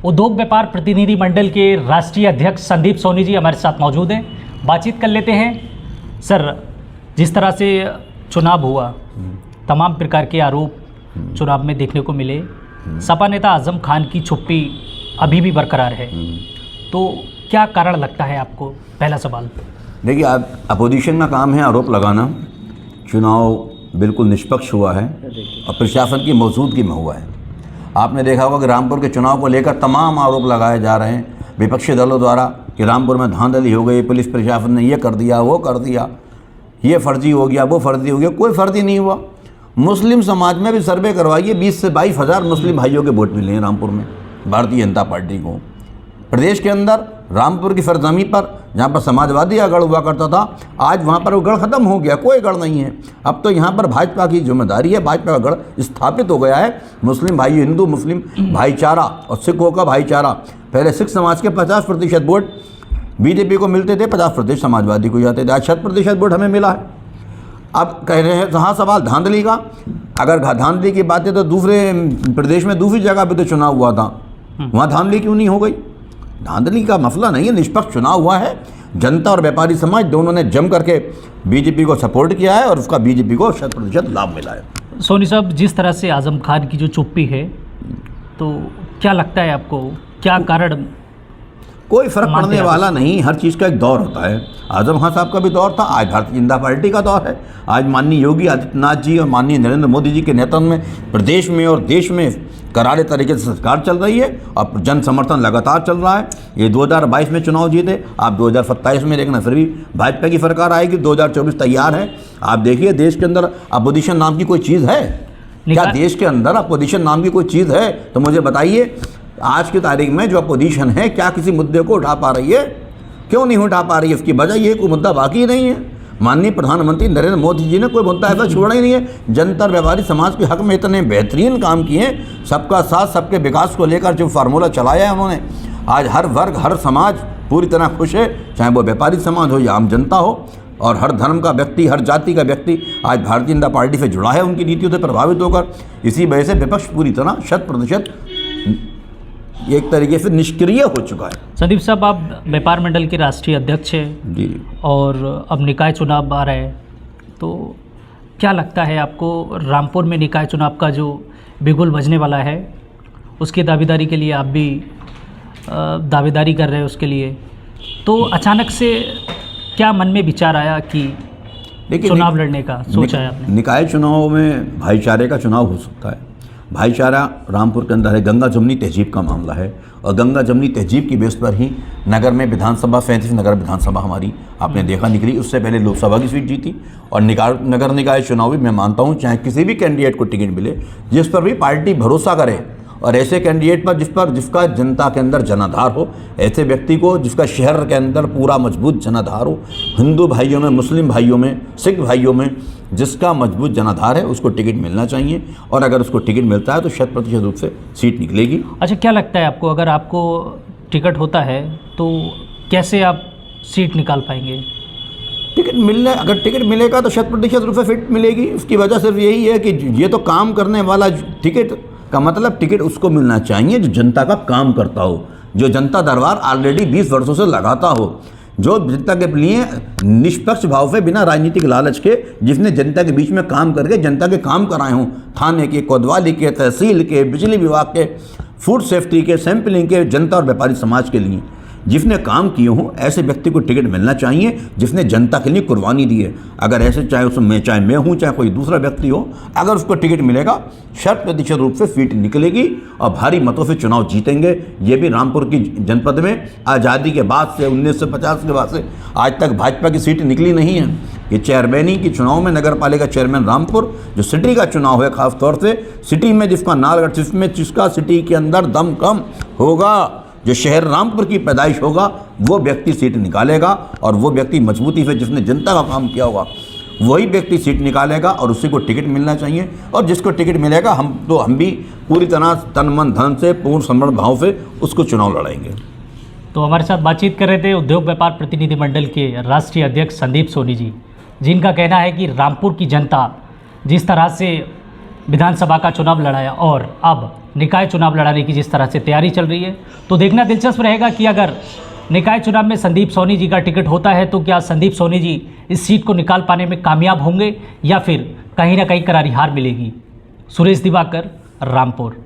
उद्योग व्यापार प्रतिनिधि मंडल के राष्ट्रीय अध्यक्ष संदीप सोनी जी हमारे साथ मौजूद हैं। बातचीत कर लेते हैं। सर, जिस तरह से चुनाव हुआ, तमाम प्रकार के आरोप चुनाव में देखने को मिले, सपा नेता आजम खान की चुप्पी अभी भी बरकरार है, तो क्या कारण लगता है आपको? पहला सवाल। देखिए, अपोजिशन का काम है आरोप लगाना। चुनाव बिल्कुल निष्पक्ष हुआ है और प्रशासन की मौजूदगी में हुआ है। आपने देखा होगा कि रामपुर के चुनाव को लेकर तमाम आरोप लगाए जा रहे हैं विपक्षी दलों द्वारा कि रामपुर में धांधली हो गई, पुलिस प्रशासन ने ये कर दिया, वो कर दिया, ये फर्जी हो गया, वो फर्जी हो गया। कोई फर्जी नहीं हुआ। मुस्लिम समाज में भी सर्वे करवाइए, 20 से 22 हज़ार मुस्लिम भाइयों के वोट मिले हैं रामपुर में भारतीय जनता पार्टी को। प्रदेश के अंदर रामपुर की सरजमी पर जहाँ पर समाजवादी का गढ़ हुआ करता था, आज वहाँ पर वो गढ़ खत्म हो गया, कोई गढ़ नहीं है। अब तो यहाँ पर भाजपा की जिम्मेदारी है, भाजपा का गढ़ स्थापित हो गया है। मुस्लिम भाई, हिंदू मुस्लिम भाईचारा और सिखों का भाईचारा। पहले सिख समाज के 50% वोट बीजेपी को मिलते थे, 50% समाजवादी को जाते थे। आज 60% वोट हमें मिला है। अब कह रहे हैं जहाँ सवाल धांधली का, अगर धांधली की बात है तो दूसरे प्रदेश में दूसरी जगह पर तो चुनाव हुआ था, वहाँ धांधली क्यों नहीं हो गई? धांधली का मसला नहीं है, निष्पक्ष चुनाव हुआ है। जनता और व्यापारी समाज दोनों ने जम करके बीजेपी को सपोर्ट किया है और उसका बीजेपी को 100% लाभ मिला है। सोनी साहब, जिस तरह से आजम खान की जो चुप्पी है, तो क्या लगता है आपको, क्या कारण? कोई फर्क पड़ने वाला नहीं, हर चीज़ का एक दौर होता है। आजम खान साहब का भी दौर था, आज भारतीय जनता पार्टी का दौर है। आज माननीय योगी आदित्यनाथ जी और माननीय नरेंद्र मोदी जी के नेतृत्व में प्रदेश में और देश में करारे तरीके से सरकार चल रही है और जन समर्थन लगातार चल रहा है। ये 2022 में चुनाव जीते, आप 2027 में देखना फिर भी भाजपा की सरकार आएगी। 2024 तैयार है। आप देखिए, देश के अंदर अपोजिशन नाम की कोई चीज़ है क्या? देश के अंदर अपोजिशन नाम की कोई चीज़ है तो मुझे बताइए। आज की तारीख में जो अपोजिशन है, क्या किसी मुद्दे को उठा पा रही है? क्यों नहीं उठा पा रही है? उसकी वजह ये कोई मुद्दा बाकी नहीं है। माननीय प्रधानमंत्री नरेंद्र मोदी जी ने कोई मुद्दा ऐसा छोड़ा ही नहीं है। जनता और व्यापारी समाज के हक में इतने बेहतरीन काम किए, सबका साथ सबके विकास को लेकर जो फार्मूला चलाया है उन्होंने, आज हर वर्ग हर समाज पूरी तरह खुश है, चाहे वो व्यापारी समाज हो या आम जनता हो। और हर धर्म का व्यक्ति, हर जाति का व्यक्ति आज भारतीय जनता पार्टी से जुड़ा है, उनकी नीतियों से प्रभावित होकर। इसी वजह से विपक्ष पूरी तरह 100% एक तरीके से निष्क्रिय हो चुका है। संदीप साहब, आप व्यापार मंडल के राष्ट्रीय अध्यक्ष हैं जी, और अब निकाय चुनाव आ रहे हैं, तो क्या लगता है आपको, रामपुर में निकाय चुनाव का जो बिगुल बजने वाला है, उसकी दावेदारी के लिए आप भी दावेदारी कर रहे हैं उसके लिए, तो अचानक से क्या मन में विचार आया कि चुनाव लड़ने का सोचा है आपने? निकाय चुनाव में भाईचारे का चुनाव हो सकता है। भाईचारा रामपुर के अंदर है। गंगा जमुनी तहजीब का मामला है और गंगा जमुनी तहजीब की बेस पर ही नगर में विधानसभा 37 नगर विधानसभा हमारी आपने देखा निकली। उससे पहले लोकसभा की सीट जीती और नगर निकाय चुनाव भी मैं मानता हूँ, चाहे किसी भी कैंडिडेट को टिकट मिले, जिस पर भी पार्टी भरोसा करे और ऐसे कैंडिडेट पर जिसका जनता के अंदर जनाधार हो, ऐसे व्यक्ति को जिसका शहर के अंदर पूरा मजबूत जनाधार हो, हिंदू भाइयों में, मुस्लिम भाइयों में, सिख भाइयों में जिसका मजबूत जनाधार है, उसको टिकट मिलना चाहिए। और अगर उसको टिकट मिलता है तो 100% रूप से सीट निकलेगी। अच्छा, क्या लगता है आपको, अगर आपको टिकट होता है तो कैसे आप सीट निकाल पाएंगे? अगर टिकट मिलेगा तो 100% रूप से सीट मिलेगी। उसकी वजह सिर्फ यही है कि ये तो काम करने वाला, टिकट का मतलब टिकट उसको मिलना चाहिए जो जनता का काम करता हो, जो जनता दरबार ऑलरेडी 20 वर्षों से लगाता हो, जो जनता के लिए निष्पक्ष भाव से बिना राजनीतिक लालच के, जिसने जनता के बीच में काम करके जनता के काम कराए हों, थाने के, कोतवाली के, तहसील के, बिजली विभाग के, फूड सेफ्टी के, सैंपलिंग के, जनता और व्यापारी समाज के लिए जिसने काम किए हों, ऐसे व्यक्ति को टिकट मिलना चाहिए जिसने जनता के लिए कुर्बानी दी है। अगर ऐसे चाहे मैं हूँ, चाहे कोई दूसरा व्यक्ति हो, अगर उसको टिकट मिलेगा 100% रूप से सीट निकलेगी और भारी मतों से चुनाव जीतेंगे। ये भी रामपुर की जनपद में आज़ादी के बाद से 1950 के बाद से आज तक भाजपा की सीट निकली नहीं है। ये चेयरमैनी के चुनाव में नगर पालिका चेयरमैन रामपुर, जो सिटी का चुनाव है, खास तौर से सिटी में जिसका नालगढ़, जिसका सिटी के अंदर दम कम होगा, जो शहर रामपुर की पैदाइश होगा, वो व्यक्ति सीट निकालेगा। और वो व्यक्ति मजबूती से जिसने जनता का काम किया होगा, वही व्यक्ति सीट निकालेगा और उसी को टिकट मिलना चाहिए। और जिसको टिकट मिलेगा, हम भी पूरी तरह तन मन धन से, पूर्ण समर्पण भाव से उसको चुनाव लड़ाएंगे। तो हमारे साथ बातचीत कर रहे थे उद्योग व्यापार प्रतिनिधि मंडल के राष्ट्रीय अध्यक्ष संदीप सोनी जी, जिनका कहना है कि रामपुर की जनता जिस तरह से विधानसभा का चुनाव लड़ाया और अब निकाय चुनाव लड़ाने की जिस तरह से तैयारी चल रही है, तो देखना दिलचस्प रहेगा कि अगर निकाय चुनाव में संदीप सोनी जी का टिकट होता है तो क्या संदीप सोनी जी इस सीट को निकाल पाने में कामयाब होंगे या फिर कहीं ना कहीं करारी हार मिलेगी। सुरेश दिवाकर, रामपुर।